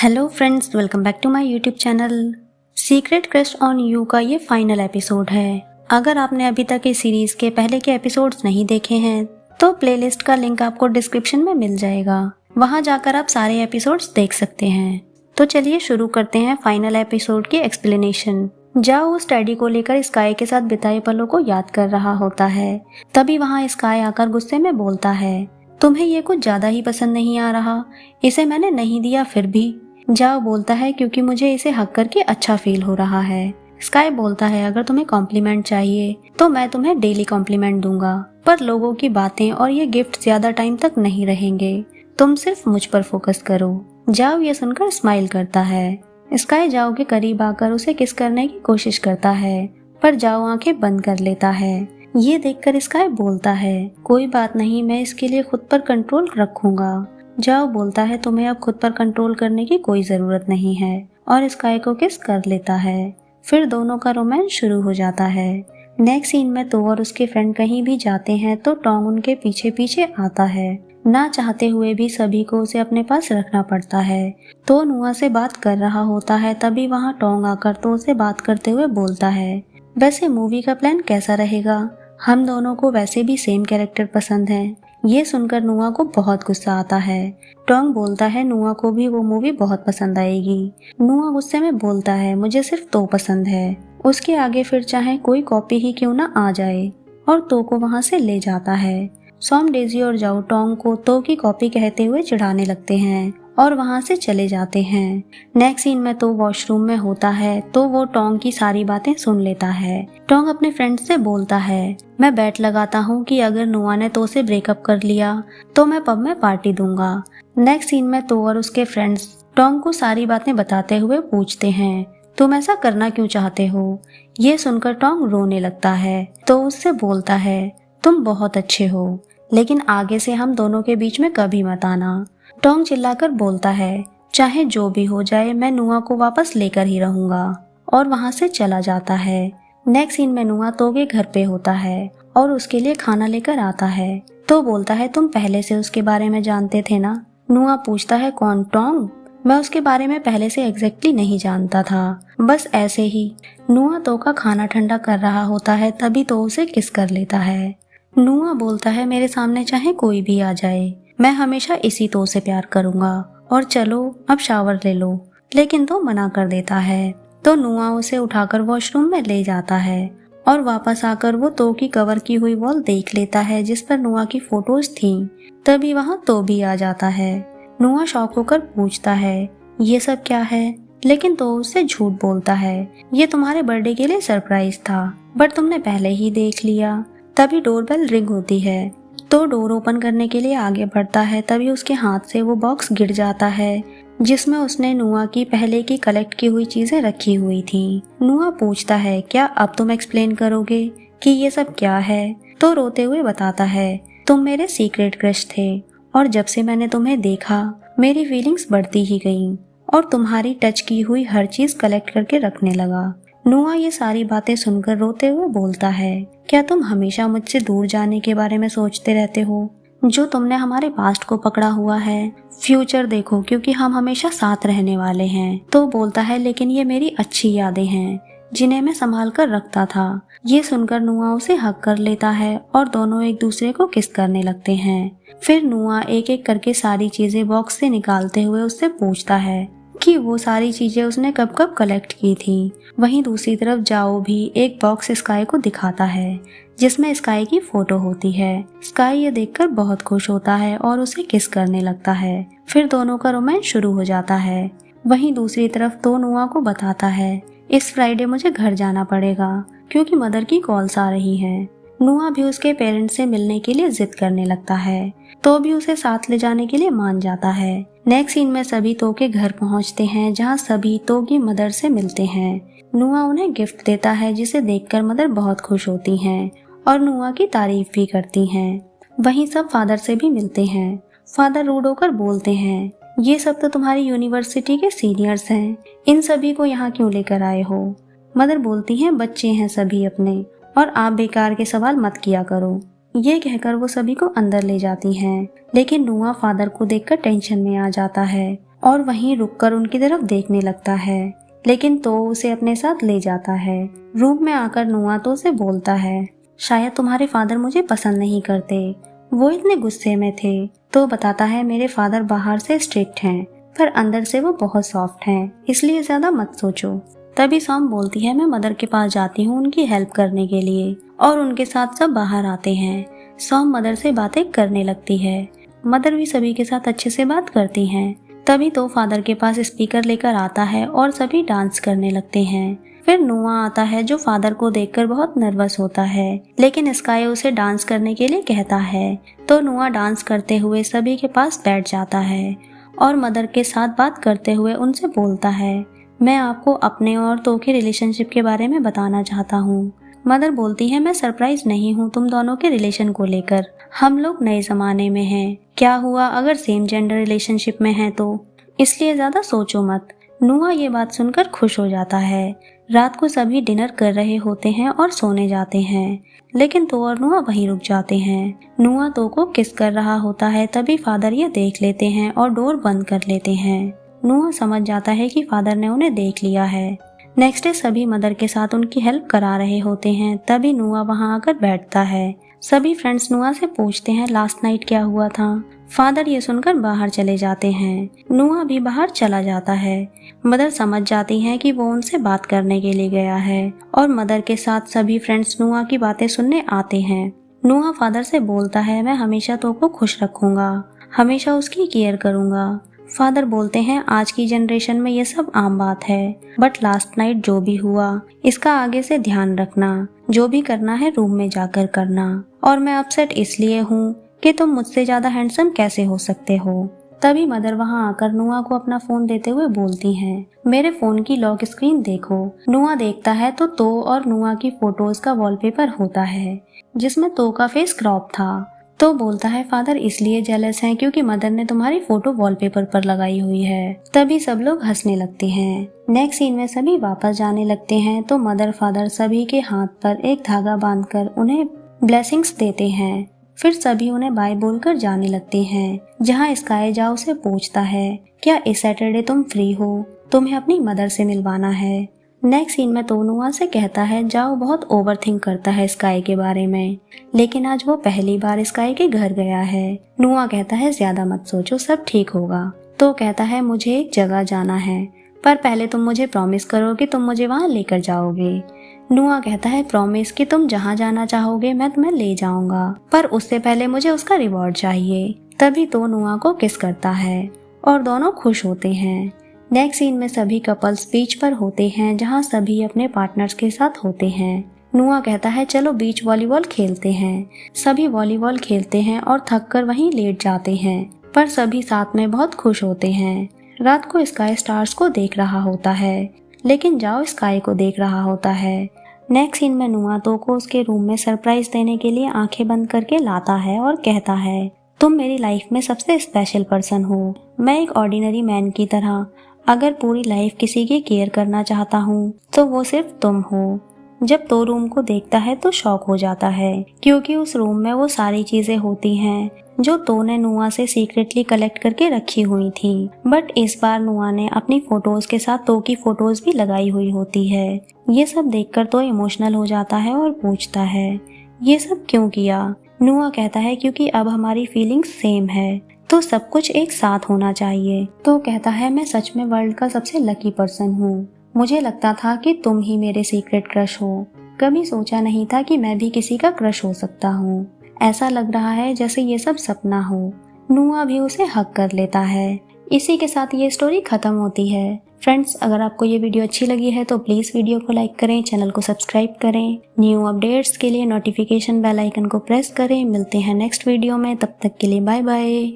Hello friends, welcome back to my YouTube channel. Secret crush on you का ये final episode है। अगर आपने अभी तक इस सीरीज के पहले के एपिसोड्स नहीं देखे हैं तो प्लेलिस्ट का लिंक आपको डिस्क्रिप्शन में मिल जाएगा, वहां जाकर आप सारे एपिसोड्स देख सकते हैं। तो चलिए शुरू करते हैं फाइनल एपिसोड की एक्सप्लेनेशन। जाओ उस टैडी को लेकर स्काई के साथ बिताए पलों को याद कर रहा होता है। तभी वहाँ स्काई आकर गुस्से में बोलता है, तुम्हें ये कुछ ज्यादा ही पसंद नहीं आ रहा, इसे मैंने नहीं दिया फिर भी। जाओ बोलता है क्योंकि मुझे इसे हक करके अच्छा फील हो रहा है। स्काई बोलता है अगर तुम्हें कॉम्प्लीमेंट चाहिए तो मैं तुम्हें डेली कॉम्प्लीमेंट दूंगा, पर लोगों की बातें और ये गिफ्ट ज्यादा टाइम तक नहीं रहेंगे, तुम सिर्फ मुझ पर फोकस करो। जाओ ये सुनकर स्माइल करता है। स्काई जाओ के करीब आकर उसे किस करने की कोशिश करता है, पर जाओ आंखें बंद कर लेता है। ये देखकर स्काई बोलता है कोई बात नहीं, मैं इसके लिए खुद पर कंट्रोल रखूंगा। जाओ बोलता है तुम्हें अब खुद पर कंट्रोल करने की कोई जरूरत नहीं है, और स्काई को किस कर लेता है। फिर दोनों का रोमांस शुरू हो जाता है। नेक्स्ट सीन में तो और उसके फ्रेंड कहीं भी जाते हैं तो टोंग उनके पीछे पीछे आता है। ना चाहते हुए भी सभी को उसे अपने पास रखना पड़ता है। तो नुआ से बात कर रहा होता है, तभी वहाँ टोंग आकर तो उसे बात करते हुए बोलता है वैसे मूवी का प्लान कैसा रहेगा, हम दोनों को वैसे भी सेम कैरेक्टर पसंद है। ये सुनकर नुआ को बहुत गुस्सा आता है। टोंग बोलता है नुआ को भी वो मूवी बहुत पसंद आएगी। नुआ गुस्से में बोलता है मुझे सिर्फ तो पसंद है, उसके आगे फिर चाहे कोई कॉपी ही क्यों ना आ जाए, और तो को वहाँ से ले जाता है। सॉम, डेजी और जाओ टोंग को तो की कॉपी कहते हुए चिढ़ाने लगते हैं और वहाँ से चले जाते हैं। नेक्स्ट सीन में तो वॉशरूम में होता है तो वो टोंग की सारी बातें सुन लेता है। टोंग अपने फ्रेंड से बोलता है मैं बैट लगाता हूँ कि अगर नुआ ने तो से ब्रेकअप कर लिया तो मैं पब में पार्टी दूंगा। नेक्स्ट सीन में तो और उसके फ्रेंड्स टोंग को सारी बातें बताते हुए पूछते हैं तुम ऐसा करना क्यों चाहते हो। ये सुनकर टोंग रोने लगता है तो उससे बोलता है तुम बहुत अच्छे हो, लेकिन आगे से हम दोनों के बीच में कभी मत आना। टोंग चिल्लाकर बोलता है चाहे जो भी हो जाए मैं नुआ को वापस लेकर ही रहूंगा, और वहां से चला जाता है। नेक्स्ट सीन में नुआ तो के घर पे होता है और उसके लिए खाना लेकर आता है। तो बोलता है तुम पहले से उसके बारे में जानते थे ना। नुआ पूछता है कौन, टोंग? मैं उसके बारे में पहले से एग्जैक्टली नहीं जानता था, बस ऐसे ही। नुआ तो का खाना ठंडा कर रहा होता है, तभी तो उसे किस कर लेता है। नुआ बोलता है मेरे सामने चाहे कोई भी आ जाए, मैं हमेशा इसी तो से प्यार करूंगा, और चलो अब शावर ले लो। लेकिन तो मना कर देता है। तो नुआ उसे उठाकर वॉशरूम में ले जाता है और वापस आकर वो तो की कवर की हुई वॉल देख लेता है जिस पर नुआ की फोटोज थीं। तभी वहाँ तो भी आ जाता है। नुआ शॉक होकर पूछता है ये सब क्या है, लेकिन तो उससे झूठ बोलता है ये तुम्हारे बर्थडे के लिए सरप्राइज था, बट तुमने पहले ही देख लिया। तभी डोरबेल रिंग होती है तो डोर ओपन करने के लिए आगे बढ़ता है, तभी उसके हाथ से वो बॉक्स गिर जाता है जिसमें उसने नुआ की पहले की कलेक्ट की हुई चीजें रखी हुई थी। नुआ पूछता है क्या अब तुम एक्सप्लेन करोगे कि ये सब क्या है। तो रोते हुए बताता है तुम मेरे सीक्रेट क्रश थे, और जब से मैंने तुम्हें देखा मेरी फीलिंग्स बढ़ती ही गईं, और तुम्हारी टच की हुई हर चीज कलेक्ट करके रखने लगा। नुआ ये सारी बातें सुनकर रोते हुए बोलता है क्या तुम हमेशा मुझसे दूर जाने के बारे में सोचते रहते हो, जो तुमने हमारे पास्ट को पकड़ा हुआ है। फ्यूचर देखो क्योंकि हम हमेशा साथ रहने वाले हैं। तो बोलता है लेकिन ये मेरी अच्छी यादें हैं जिन्हें मैं संभाल कर रखता था। ये सुनकर नुआ उसे हक कर लेता है और दोनों एक दूसरे को किस करने लगते हैं। फिर नुआ एक एक करके सारी चीजें बॉक्स से निकालते हुए उससे पूछता है कि वो सारी चीजें उसने कब कब कलेक्ट की थी। वहीं दूसरी तरफ जाओ भी एक बॉक्स स्काई को दिखाता है जिसमें स्काई की फोटो होती है। स्काई ये देखकर बहुत खुश होता है और उसे किस करने लगता है। फिर दोनों का रोमांस शुरू हो जाता है। वहीं दूसरी तरफ तो नुआ को बताता है इस फ्राइडे मुझे घर जाना पड़ेगा क्योंकि मदर की कॉल्स आ रही हैं। नुआ भी उसके पेरेंट्स से मिलने के लिए जिद करने लगता है, तो भी उसे साथ ले जाने के लिए मान जाता है। नेक्स्ट सीन में सभी तो के घर पहुंचते हैं जहां सभी तो की मदर से मिलते हैं। नुआ उन्हें गिफ्ट देता है जिसे देखकर मदर बहुत खुश होती हैं और नुआ की तारीफ भी करती हैं। वहीं सब फादर से भी मिलते हैं। फादर रूड होकर बोलते हैं ये सब तो तुम्हारी यूनिवर्सिटी के सीनियर्स हैं, इन सभी को यहाँ क्यों लेकर आए हो। मदर बोलती हैं बच्चे हैं सभी अपने, और आप बेकार के सवाल मत किया करो। ये कहकर वो सभी को अंदर ले जाती हैं, लेकिन नुआ फादर को देखकर टेंशन में आ जाता है और वहीं रुककर उनकी तरफ देखने लगता है, लेकिन तो उसे अपने साथ ले जाता है। रूम में आकर नुआ तो उसे बोलता है, शायद तुम्हारे फादर मुझे पसंद नहीं करते, वो इतने गुस्से में थे। तो बताता है, मेरे फादर बाहर से स्ट्रिक्ट हैं पर अंदर से वो बहुत सॉफ्ट हैं, इसलिए ज्यादा मत सोचो। तभी सॉम बोलती है, मैं मदर के पास जाती हूँ उनकी हेल्प करने के लिए, और उनके साथ सब बाहर आते हैं। सॉम मदर से बातें करने लगती है। मदर भी सभी के साथ अच्छे से बात करती हैं। तभी तो फादर के पास स्पीकर लेकर आता है और सभी डांस करने लगते हैं। फिर नुआ आता है जो फादर को देखकर बहुत नर्वस होता है, लेकिन स्काई उसे डांस करने के लिए कहता है। तो नुआ डांस करते हुए सभी के पास बैठ जाता है और मदर के साथ बात करते हुए उनसे बोलता है, मैं आपको अपने और तो के रिलेशनशिप के बारे में बताना चाहता हूँ। मदर बोलती है, मैं सरप्राइज नहीं हूँ तुम दोनों के रिलेशन को लेकर, हम लोग नए जमाने में हैं, क्या हुआ अगर सेम जेंडर रिलेशनशिप में हैं तो, इसलिए ज्यादा सोचो मत। नुआ ये बात सुनकर खुश हो जाता है। रात को सभी डिनर कर रहे होते हैं और सोने जाते हैं, लेकिन तो और नुआ वहीं रुक जाते हैं। नुआ तो को किस कर रहा होता है, तभी फादर ये देख लेते हैं और डोर बंद कर लेते हैं। नुआ समझ जाता है कि फादर ने उन्हें देख लिया है। नेक्स्ट डे सभी मदर के साथ उनकी हेल्प करा रहे होते हैं, तभी नुआ वहां आकर बैठता है। सभी फ्रेंड्स नुआ से पूछते हैं लास्ट नाइट क्या हुआ था। फादर ये सुनकर बाहर चले जाते हैं। नुआ भी बाहर चला जाता है। मदर समझ जाती हैं कि वो उनसे बात करने के लिए गया है, और मदर के साथ सभी फ्रेंड्स नुआ की बातें सुनने आते हैं। नुआ फादर से बोलता है, मैं हमेशा तो को खुश रखूंगा, हमेशा उसकी केयर करूंगा। फादर बोलते हैं, आज की जनरेशन में ये सब आम बात है, बट लास्ट नाइट जो भी हुआ इसका आगे से ध्यान रखना, जो भी करना है रूम में जाकर करना, और मैं अपसेट इसलिए हूँ कि तुम मुझसे ज्यादा हैंडसम कैसे हो सकते हो। तभी मदर वहां आकर नुआ को अपना फोन देते हुए बोलती हैं, मेरे फोन की लॉक स्क्रीन देखो। नुआ देखता है तो और नुआ की फोटोज का वॉलपेपर होता है, जिसमें तो का फेस क्रॉप था। तो बोलता है, फादर इसलिए जेलस हैं क्योंकि मदर ने तुम्हारी फोटो वॉलपेपर पर लगाई हुई है। तभी सब लोग हंसने लगते हैं। नेक्स्ट सीन में सभी वापस जाने लगते हैं तो मदर फादर सभी के हाथ पर एक धागा बांधकर उन्हें ब्लेसिंग्स देते हैं। फिर सभी उन्हें बाय बोलकर जाने लगते हैं, जहाँ स्काई जाओ से पूछता है, क्या इस सैटरडे तुम फ्री हो, तुम्हें अपनी मदर से मिलवाना है। नेक्स्ट सीन में तो नुआ से कहता है, जाओ बहुत ओवरथिंक करता है स्काई के बारे में, लेकिन आज वो पहली बार स्काई के घर गया है। नुआ कहता है, ज्यादा मत सोचो, सब ठीक होगा। तो कहता है, मुझे एक जगह जाना है, पर पहले तुम मुझे प्रॉमिस करो कि तुम मुझे वहाँ लेकर जाओगे। नुआ कहता है, प्रॉमिस कि तुम जहाँ जाना चाहोगे मैं तुम्हें ले जाऊंगा, पर उससे पहले मुझे उसका रिवॉर्ड चाहिए। तभी तो नुआ को किस करता है और दोनों खुश होते हैं। नेक्स्ट सीन में सभी कपल्स बीच पर होते हैं, जहाँ सभी अपने पार्टनर्स के साथ होते हैं। नुआ कहता है, चलो बीच वॉलीबॉल खेलते हैं। सभी वॉलीबॉल खेलते हैं और थक कर वहीं लेट जाते हैं, पर सभी साथ में बहुत खुश होते हैं। रात को स्काई स्टार्स को देख रहा होता है, लेकिन जाओ स्काई को देख रहा होता है। नेक्स्ट सीन में नुआ तो को उसके रूम में सरप्राइज देने के लिए आंखें बंद करके लाता है और कहता है, तुम मेरी लाइफ में सबसे स्पेशल पर्सन हो। मैं एक ऑर्डिनरी मैन की तरह अगर पूरी लाइफ किसी की केयर करना चाहता हूँ तो वो सिर्फ तुम हो। जब तो रूम को देखता है तो शॉक हो जाता है, क्योंकि उस रूम में वो सारी चीजें होती हैं जो तो ने नुआ से सीक्रेटली कलेक्ट करके रखी हुई थी। बट इस बार नुआ ने अपनी फोटोज के साथ तो की फोटोज भी लगाई हुई होती है। ये सब देखकर तो इमोशनल हो जाता है और पूछता है, ये सब क्यों किया। नुआ कहता है, क्योंकि अब हमारी फीलिंग्स सेम है तो सब कुछ एक साथ होना चाहिए। तो कहता है, मैं सच में वर्ल्ड का सबसे लकी पर्सन हूँ। मुझे लगता था कि तुम ही मेरे सीक्रेट क्रश हो, कभी सोचा नहीं था कि मैं भी किसी का क्रश हो सकता हूँ। ऐसा लग रहा है जैसे ये सब सपना हो। नुआ भी उसे हक कर लेता है। इसी के साथ ये स्टोरी खत्म होती है। फ्रेंड्स, अगर आपको ये वीडियो अच्छी लगी है तो प्लीज वीडियो को लाइक करें, चैनल को सब्सक्राइब करें। न्यू अपडेट्स के लिए नोटिफिकेशन बेल आइकन को प्रेस करें। मिलते हैं नेक्स्ट वीडियो में, तब तक के लिए बाय बाय।